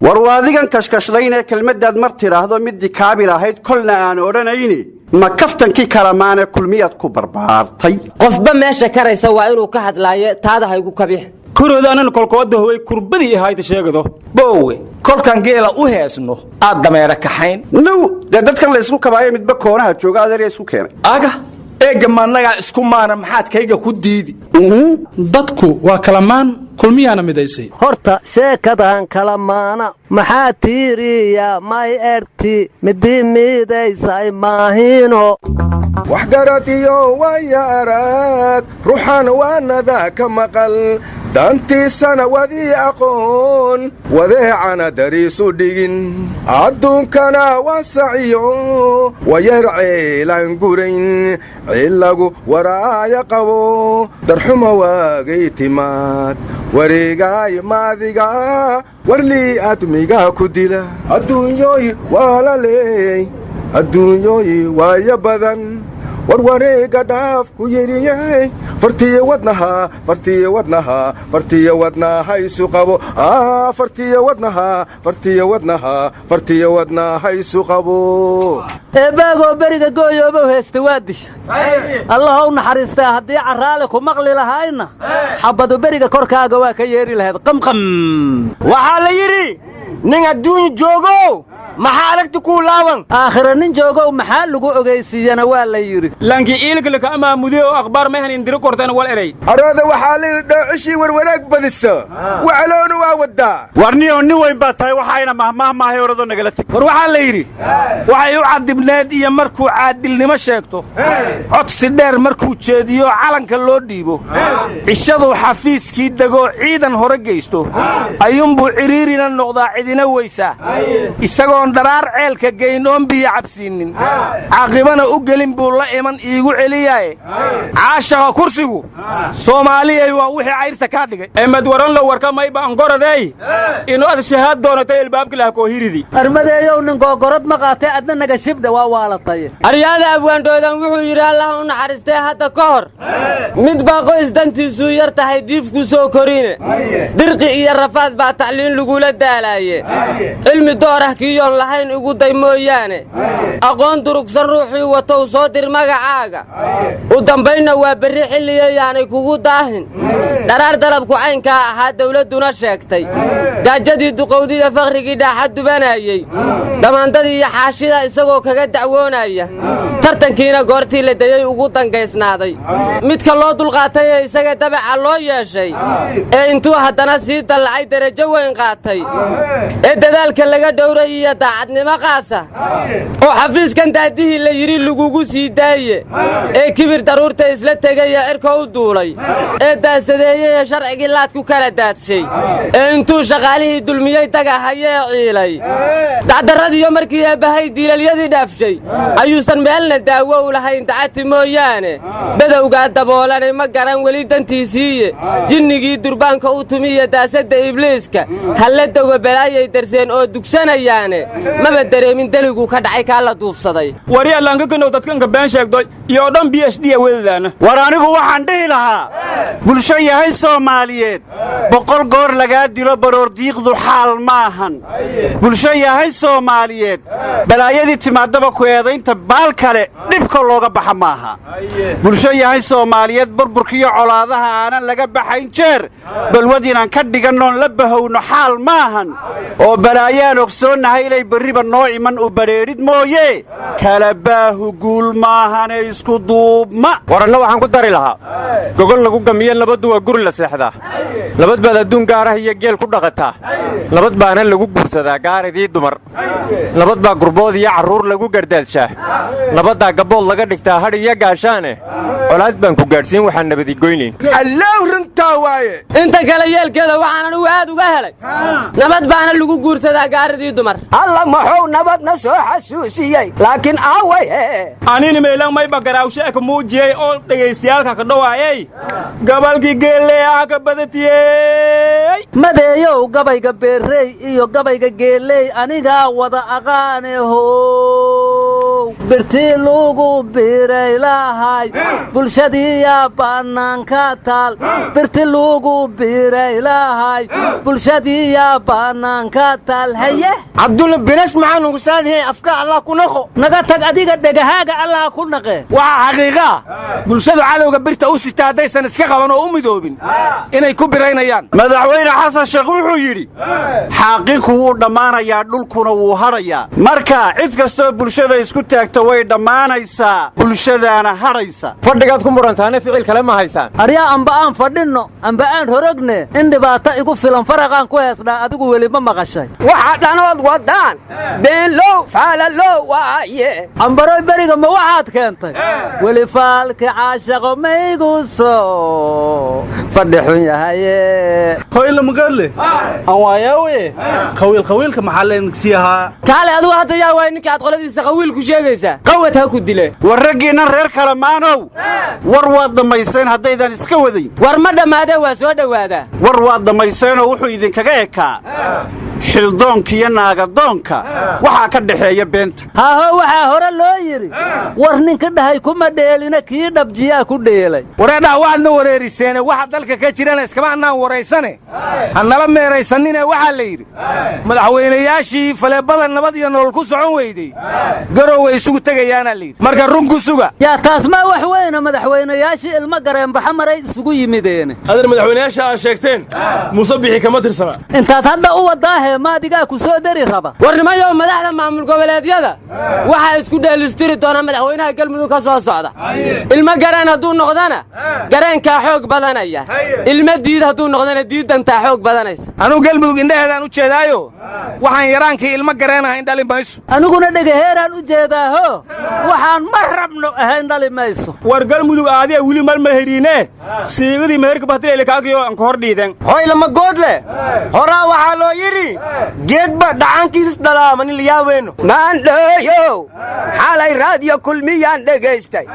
warwaadigan kashkashdayna kelmadaad mar tiraahdo mid dikaabil ahayd kolna aan oranayni ma kaftankii kalamaana kulmiyad ku barbaartay qofba meesha karaysa waa inuu ka hadlaayo taada haygu kabix kurodaanan kolkooda hooy kurbadii ahayd sheegado boowe kolkan geela u heesno aad dameera kaxayn now dadkan la isku kabaayo midba koonaha jooga adeer isku keenay aga eega maanaga isku maana maxaad kayga ku diidi dadku waa kalamaan kulmiyaana midaysay horta sheekadan kalamaana maxaa tiiriya may erti midii midaysay maahino waxgaradiyo waya arag ruuxan waanada ka maqal dantiisana wadii aqoon wadeecana dariisu dhigin adduunkana wasaciyo wayar ceelaan gurayn cilagu waraaya qabo darxuma waagay timaad wareegaay maadiga warlii admiga ku dila adduunyooyi waa la leey adduunyooyi waaya badan warwareega dhaaf ku yidhiyey fartiya wadnaha isu qabo fartiya wadnaha isu qabo eebaagoo beriga gooyoobow heesta waa disha allah u naxariistaa haddii carraale ku maqli lahayna xabbadu beriga korkaaga waa ka yeeri lahayd qamqam waxaa la yidhi nin adduunya joogow maxaa aragti kuu laaban aakhira nin joogow maxaa lagu ogaysiiyana waa la yidhi laankii iilkalka amaamude oo akhbaar mayhan indiri korteen wal eray arooda waxaa la yidhi dhoocishii warwanaag badisa wacaloona waa waddaa warniyo nin weyn baa tahay waxayna mahmaahay orado nagala teg war waxaa la yidhi waxay u cadibneed iyo markuu caadilnimo sheegto codsi dheer markuu jeediyo calanka loo dhiibo cishaduu xafiiskii degoo ciidan hore geysto ayuunbuu cidhiirina noqdaa cidina weysaa isagoo daraar ceelka geyn oon biyo cabsiinin caaqibana u gelin buu la iman iigu celiyaaye caashaqa kursigu soomaaliyay waa wixii cayrta kaa dhigay emed waranlo warka mayba angoradey inuu ad shahaad doonatay ilbaabkilah koo hiridi armadeeyow nin googorad ma qaatay adna naga shibdha waa waalatay aryaada abwaandhoodan wuxuu yidhi allah u naxariistee hadda ka hor mid baa qoys dantiisuu yar tahay diifku soo korine dirqi iyo rafaad baa tacliin lagula daalaaye cilmi doorah kiiyoon lahayn ugu day mooyaane aqoon durugsan ruuxii watow soo dir magacaaga u dambaynna waa berri xilliyayaanay kugu daahin dharaar dalabku caynkaa ahaa dawladduna sheegtay gaajadii duqowdiiyo fakhrigii dhaaxa dubanayey dhammaandadii iyo xaashida isagoo kaga dacwoonaya tartankiina goortii la dayey ugu dangaysnaaday midka loo dulqaatay ee isaga dabaca loo yeeshay ee intuu haddana sii dallacay derajo weyn qaatay ee dadaalka laga dhowray iyo daacadnimo qaasa oo xafiiskan daadihii la yidhi lagugu sii daaye ee kibir daruurta isla tegaya cirka u duulay ee daasadeeyey ee sharcigii laad ku kala daadshay ee intuu shaqaalihii dulmiyey dagahayee ciilay dacdarradiiyo markii eebbahay diilalyadii dhaafshay ayuusan meelna daawo u lahayn dacati mooyaane badowgaa daboolanay ma garan weli dantiisiiye jinnigii durbaanka u tumiya daasadda ibliiska halla dogo balaayay darseen oo dugsanayaane maba dareemin deligu ka dhacay kaa la duufsaday wari allaanka kanow dadkanka been sheegdoy iyo dhan PhD wadadaana war anigu waxaan dhihi lahaa bulsho yahay Soomaaliyeed boqol goor laga dilo baroor diiqdu xaal maahan bulsho yahay Soomaaliyeed balaayadii timaadaba ku eedaynta baal kale dhibka looga baxa maaha bulsho yahay Soomaaliyeed burburkiyo colaadaha aanan laga baxayn jeer balwadiinaan ka dhiganoon la bahowno xaal maahan oo balaayaan ogsoonahay inay bariba noo iman u bareerid mooye kala baahu guul maahane isku duubma waranna waxaan ku dari lahaa gogol lagu gamiyo nabaddu waa guri la seexdaa nabad baad adduun gaaraha iyo geel ku dhaqataa nabad baana lagu guursadaa gaaridii dumar nabad baa gurbood iyo carruur lagu gardaadshaa nabaddaa gabbood laga dhigtaa hadh iyo gaashaane colaad baan ku gaadhsiin waxaan nabadigoynayn allow runtaa waaye inta kale yeelkeeda waxaan anigu aad uga helay nabad baana lagu guursadaa gaaridii dumar alla maxuu nabadna soo xasuusiyey laakiin aaway anina meelan mayba garaawshe ka muujiyey oo dhegaystayaalka ka dhawaayay gabalkii geeleeyaha ka badatiyey madeeyow gabayga beerrey iyo gabayga geeley anigaa wada aqaane how birtii lugu biray lahay bulshadiiyaa bannaanka taal birti lugu biray lahay bulshadiiyaa bannaanka taal haye cabdulla binas maxaa nugu saadiyey afka allah ku naqo naga tag adiga dhegahaaga allah ku naqe waxaa xaqiiqa bulshadu cadowga birta u sita haddaysan iska qaban oo u midoobin inay ku biraynayaan madaxweyne xasan sheekh wuxuu yidhi xaaqinku wuu dhammaanayaa dhulkuna wuu hadhayaa marka cid kastoo bulshada isku taagta way dhammaanaysaa bulshadaana hadhaysa fadhigaad ku murantaane ficil kale ma haysaan aryaa amba aan fadhinno amba aan horogne in dhibaato igu filan faraqaan ku heesnaa adigu weli ma maqashay waxa dhanood wadaan beenlow faalalow waaye ambaroy beriga ma waxaad keentay weli faalki caashaqo maygu soo fadhi xun yahaye hoyla magaadle aan waayaawe qawiilka maxaa leensi ahaa kaale adigu hadda yaa waay ninka aad qoladiisa qawiil ku sheegaysaa qawad ha ku dile war raggiinnan reer kale maanow war waad dhammayseen haddaydan iska wadayn war ma dhammaadee waa soo dhowaadaa war waad dhammayseenoo wuxuu idinkaga ekaa xildoonka iyo naagadoonka waxaa ka dhaxeeya beenta haaho waxaa hore loo yidhi war ninka dhahay kuma dheelina kii dhabjiyaa ku dheelay wareedhaha waadna wareeriseene waxa dalka ka jirana iskama annaan waraysane ha nala meeraysanine waxaa la yidhi madaxweynayaashii faleebada nabad iyo nolol ku socon weydey garow way isugu tegayaanaa layidhi marka run ku suga yaa taas maa wax weyna madaxweynayaashii ilmo gareenbaxa maray isugu yimideene adeer madaxweynayaasha aad sheegteen muuse bixi kama tirsana intaad hadda u wadaahe maadigaa ku soo dari raba warnimayow madaxda maamul goboleedyada waxaa isku dheelistiri doona madaxweynaha galmudug ka soo socda ilmo gareen hadduu noqdana gareenkaa xoog badanaya ilmo diid hadduu noqdana diiddantaa xoog badanaysa anuu galmudug indhaheedaan u jeedaayo waxaan yaraankii ilmo gareenaha in dhali mayso aniguna dhegaheeraan u jeedaaho waxaan ma rabno ahayn dhali mayso war galmudug aadiya wili malma heriine siigadii meherka bahtileylakaagriyo aan ka hor dhiiden hoylama goodle horaa waxaa loo yidhi geedba dhacaankiisas dhalaamanin layaaweyno maandheeyow xalay raadiyo kulmiyaan dhegaystay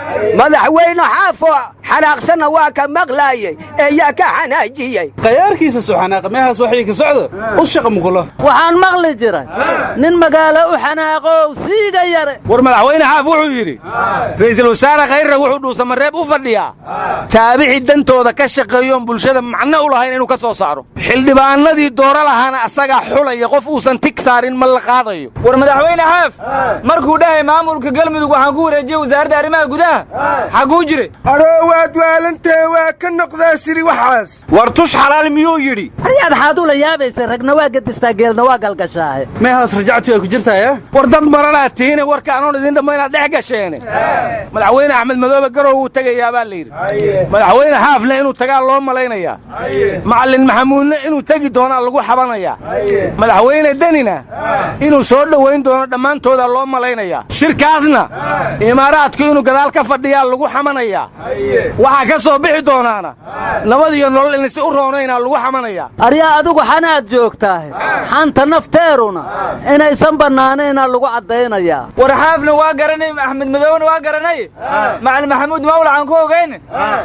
madaxweyne xaafo xanaaqsanna waa ka maqlaayey ee yaa ka xanaajiyey qayaarkiisa suxanaaqa meehaas waxii ka socdo u shaqa muqulo waxaan maqli jiray nin magaalo u xanaaqow siiga yare war madaxweyne xaaf wuxuu yidhi ra'iisul wasaare khayrre wuxuu dhuusamareeb u fadhiyaa taabici dantooda ka shaqeeyoon bulshada macno u lahayn inuu ka soo saaro xildhibaanadii dooro lahaana asagaa xulaya qof uusan tig saarin ma la qaadayo war madaxweyne xaaf markuu dhahay maamulka galmudug waxaan ku wareejiyey wasaaradda arrimaha gudaha xaguu jire adhoo waad waalantee waa ka noqdaa siri waxaas war tush xalaal miyuu yidhi aryaad xaad ula yaabaysa ragna waa gedistaa geelna waa galgashaahe meehaas rajactu ay ku jirtaaya war dad maranaad tihiine warka anoon idin dhamma inaad dhex gasheene madaxweyne axmed madoobe garow wuu tegayaa baa layidhi madaxweyne xaafna inuu tagaa loo malaynayaa macallin maxamuudna inuu tegi doonaa lagu xabanayaa madaxweyne denina inuu soo dhowayn doono dhammaantooda loo malaynayaa shirkaasna imaaraadku inuu gadaal ka fadhiyaa lagu xamanayaa waxaa ka soo bixi doonaana nabad iyo nolol inay si u roonaynaa lagu xamanayaa aryaa adigu xanaad joogtaahe xanta nafteeruna inaysan bannaanayna lagu caddaynayaa war xaafna waa garanay axmed madoobena waa garanay macalin maxamuud mawlacaan ku ogayn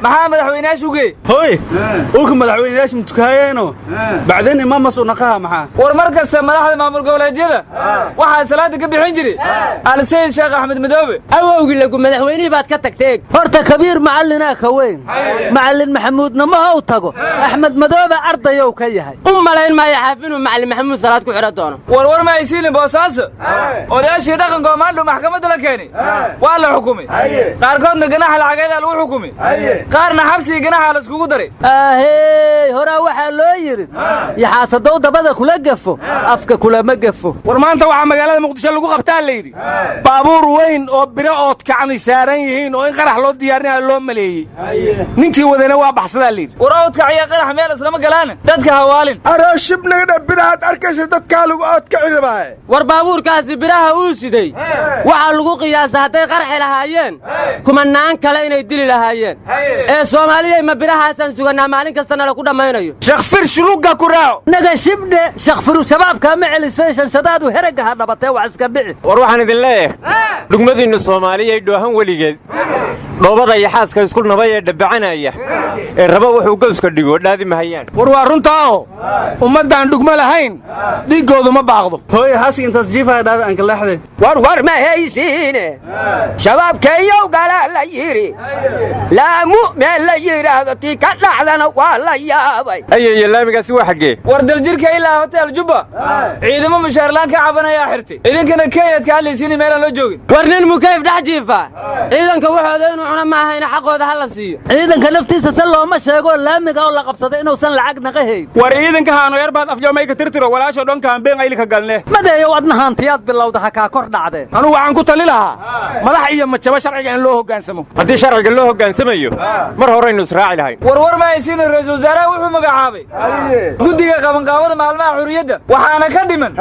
maxaa madaxweynayaashu gee hoy uka madaxweynayaasha mutukaayeeno bacdeen imaamas u naqaha maxaa war mar kasta madaxda maamul goboleedyada waxaa salaada ka bixin jiray alsayid sheekh axmed madoobe awowgii lagu madaxweynihii baad ka tagteeg horta kabiir macallinaa ka weyn macallin maxamuudna ma how tago axmed madoobe ardayow ka yahay u malayn maayo xaaf inuu macallin maxamuud salaad ku xidhan doono war ma haysiinin boosaaso odayaashii dhaqanka oo maaldhow maxkamadda la keenay waa la xukumay qaarkoodna ganaxa lacageedaa lagu xukumay qaarna xabsigii ganaxa la iskugu daray ahey horaa waxaa loo yidhi yaxaasadow dabada kula gafo afka kulama gafo war maanta waxaa magaalada muqdisho lagu qabtaa layidhi baabuur weyn oo biro ood kacni saaran yihiin oo in qarax loo diyaarinayo loo maleeyey ninkii wadana waa baxsadaa layidhi war oodkaciya qarax meel islama galaana dadka hawaalin adhoo shibnagadha birahaad arkaysa dadkaa lagu oodkaci rabaaye war baabuurkaasi biraha uu siday waxaa lagu qiyaasa hadday qarxi lahaayeen kumanaan kale inay dili lahaayeen ee soomaaliyay ma birahaasaan sugannaa maalin kastana laku dhammaynayo shakfir shuruugga ku raaco naga shibdhe shakfiru shabaabkaa ma celisay shanshadaadu heragga ha dhabatee wax iska dhici war waxaan idin leeyahay dhugmadiinnu soomaaliyay dhoohan weligeed dhoobada iyo xaaska isku nabay ee dhabacanaya ee raba wuxuu gowska dhigo dhaadi mahayaan war waa runtaao ummaddaan dhugma lahayn dhiiggoodu ma baaqdo hooy haasi intaas jiifaya dhaada aan ka leexday war ma haysiine shabaabkeeyow gala la yidhi laamu meel la yidhaahdo tii ka dhacdana waa la yaabay ayay laamigaasi waa xaggee war daljirka ilaa hotel jubba ciidamo mushaarlaan ka cabanaya xirtay idinkana keeyad ka hadlaysiin meelaan loo joogin war nin mukayf dhex jiifa ciidanka waxooda inuu cuna ma ahayna xaqooda hala siiyo ciidanka naftiisa se looma sheego laamiga oo la qabsaday inuusan lacag naga hayn war ciidanka haano yarbaad afjoomay ka tirtiro walaasho dhan kaambeen aylika galne madeeyo wadna hantiyaad bilowda ha kaa kor dhacdeen anugu waxaan ku tali lahaa madax iyo majaba sharciga in loo hoggaansamo haddii sharciga loo hoggaansamayo mar horeynu israaci lahayn war ma haysiin ra'iisul wasaaraha wuxuu magacaabay guddiga qabanqaabada maalmaha xurriyadda waxaana ka dhiman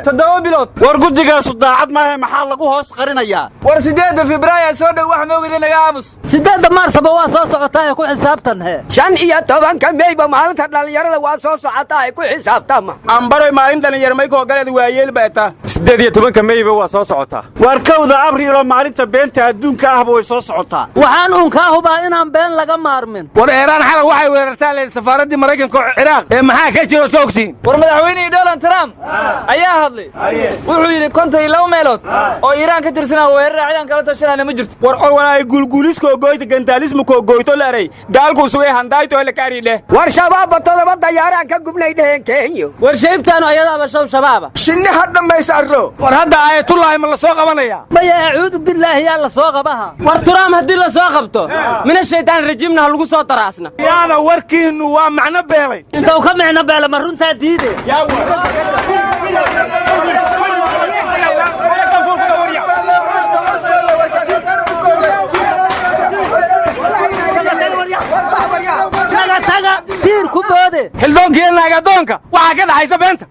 7 bilood war guddigaasu daacad maahe maxaa lagu hoos qarinayaa war 8 Febraayo soo dhow wax moogida naga aamus 8 Maarsba waa soo socotaa ee ku xisaabtan he 15 Mayba maalinta dhalinyarada waa soo socotaa ee ku xisaabtama ambaray maalin dhalinyaro may koo galeed waayeel baata 18 Mayba waa soo socotaa war kowda abriil oo maalinta beenta adduunka ahba way soo socotaa waxaan unkaa hubaa inaan been laga maarmin war Iiraan xalay waxay weerartaa leen safaaradii Mareykanka oo Ciraaq ee maxaa ka jiro ka ogtiin war madaxweynaha Donald Trump ayaa hadlay wuxuu yiri 52 meelood oo Iiraan ka tirsanaa weerar ciidan kala tashanayna ma jirto war walaay gulgulisko gooyta gantaalismo ko gooyto laaray gaalku sugay handayto la kaariile war shabaab todoba dayaaraan ka gubnay dheheen Kenya war sheebtaanu ayadaaba shabaaba shinni hadda maysarro war hadda aayatullaahi ma la soo qabanaya maya acuudu billaahi yaa la soo qabaha war Trump haddii la soo qabto mina shaydaan rajimna lagu soo taraasna yaada warkiinu waa macno beelay inta ka micno beela ma runtaa diide tiir ku boode xildoonkii naagadoonka waxaa ka dhaxaysa beenta